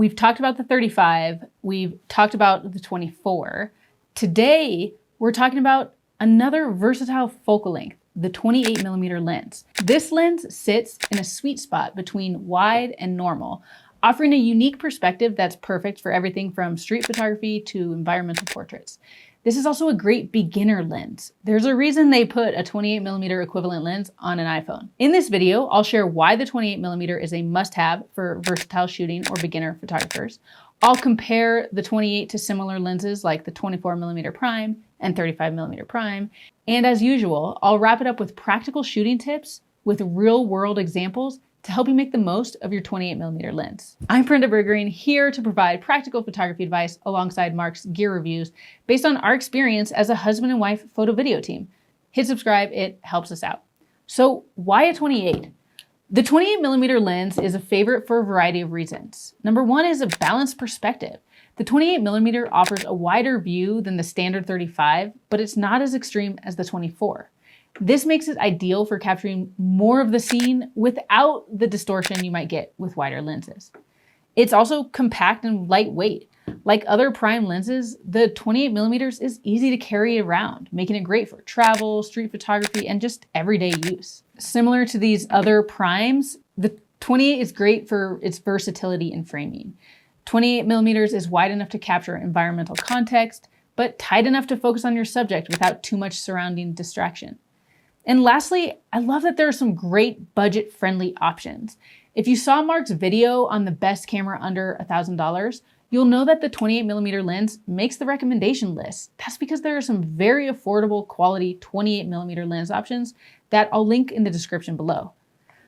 We've talked about the 35, we've talked about the 24. Today, we're talking about another versatile focal length, the 28mm lens. This lens sits in a sweet spot between wide and normal, offering a unique perspective that's perfect for everything from street photography to environmental portraits. This is also a great beginner lens. There's a reason they put a 28mm equivalent lens on an iPhone. In this video, I'll share why the 28mm is a must-have for versatile shooting or beginner photographers. I'll compare the 28 to similar lenses like the 24mm prime and 35mm prime. And as usual, I'll wrap it up with practical shooting tips with real-world examples to help you make the most of your 28mm lens. I'm Brenda Bergering, here to provide practical photography advice alongside Mark's gear reviews based on our experience as a husband and wife photo video team. Hit subscribe, it helps us out. So why a 28? The 28mm lens is a favorite for a variety of reasons. Number one is a balanced perspective. The 28mm offers a wider view than the standard 35, but it's not as extreme as the 24. This makes it ideal for capturing more of the scene without the distortion you might get with wider lenses. It's also compact and lightweight. Like other prime lenses, the 28mm is easy to carry around, making it great for travel, street photography, and just everyday use. Similar to these other primes, the 28 is great for its versatility in framing. 28mm is wide enough to capture environmental context, but tight enough to focus on your subject without too much surrounding distraction. And lastly, I love that there are some great budget-friendly options. If you saw Mark's video on the best camera under $1,000, you'll know that the 28mm lens makes the recommendation list. That's because there are some very affordable quality 28mm lens options that I'll link in the description below.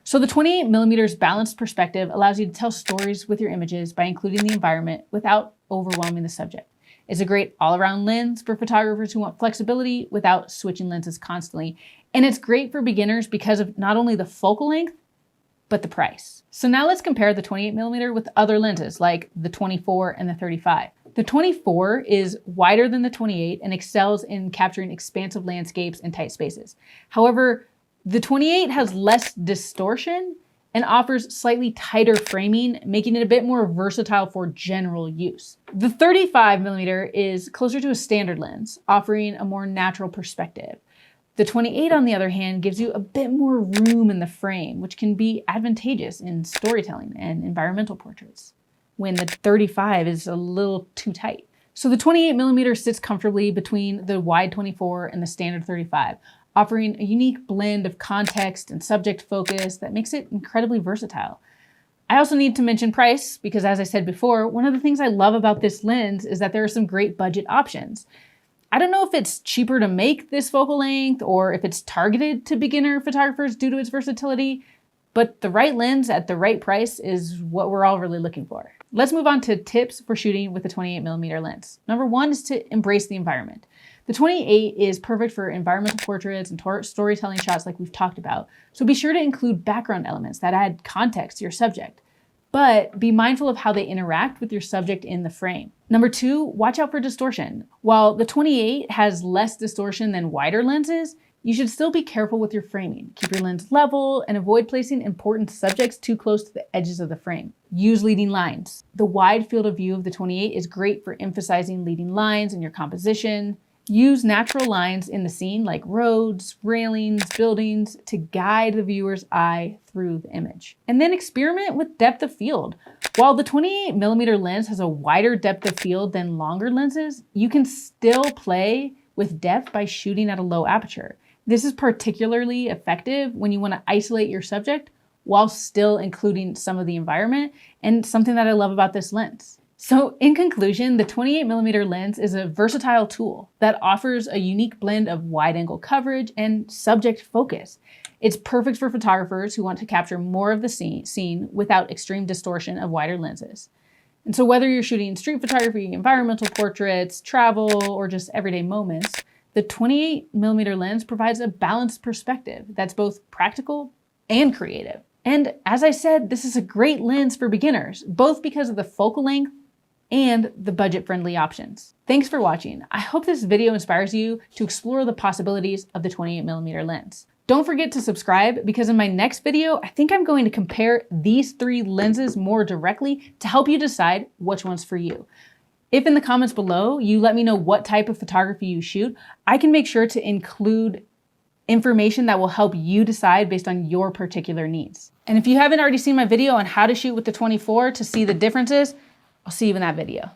So the 28mm's balanced perspective allows you to tell stories with your images by including the environment without overwhelming the subject. It's a great all-around lens for photographers who want flexibility without switching lenses constantly. And it's great for beginners because of not only the focal length, but the price. So now let's compare the 28mm with other lenses like the 24 and the 35. The 24 is wider than the 28 and excels in capturing expansive landscapes and tight spaces. However, the 28 has less distortion and offers slightly tighter framing, making it a bit more versatile for general use. The 35mm is closer to a standard lens, offering a more natural perspective. The 28, on the other hand, gives you a bit more room in the frame, which can be advantageous in storytelling and environmental portraits, when the 35 is a little too tight. So the 28mm sits comfortably between the wide 24 and the standard 35, offering a unique blend of context and subject focus that makes it incredibly versatile. I also need to mention price because, as I said before, one of the things I love about this lens is that there are some great budget options. I don't know if it's cheaper to make this focal length or if it's targeted to beginner photographers due to its versatility, but the right lens at the right price is what we're all really looking for. Let's move on to tips for shooting with the 28mm lens. Number one is to embrace the environment. The 28 is perfect for environmental portraits and storytelling shots like we've talked about, so be sure to include background elements that add context to your subject, but be mindful of how they interact with your subject in the frame. Number two, watch out for distortion. While the 28 has less distortion than wider lenses, you should still be careful with your framing. Keep your lens level and avoid placing important subjects too close to the edges of the frame. Use leading lines. The wide field of view of the 28 is great for emphasizing leading lines in your composition. Use natural lines in the scene like roads, railings, buildings to guide the viewer's eye through the image. And then experiment with depth of field. While the 28mm lens has a wider depth of field than longer lenses, you can still play with depth by shooting at a low aperture. This is particularly effective when you want to isolate your subject while still including some of the environment, and something that I love about this lens. So in conclusion, the 28mm lens is a versatile tool that offers a unique blend of wide-angle coverage and subject focus. It's perfect for photographers who want to capture more of the scene without extreme distortion of wider lenses. And so whether you're shooting street photography, environmental portraits, travel, or just everyday moments, the 28mm lens provides a balanced perspective that's both practical and creative. And as I said, this is a great lens for beginners, both because of the focal length and the budget-friendly options. Thanks for watching. I hope this video inspires you to explore the possibilities of the 28mm lens. Don't forget to subscribe because in my next video, I think I'm going to compare these 3 lenses more directly to help you decide which one's for you. If in the comments below, you let me know what type of photography you shoot, I can make sure to include information that will help you decide based on your particular needs. And if you haven't already seen my video on how to shoot with the 24 to see the differences, I'll see you in that video.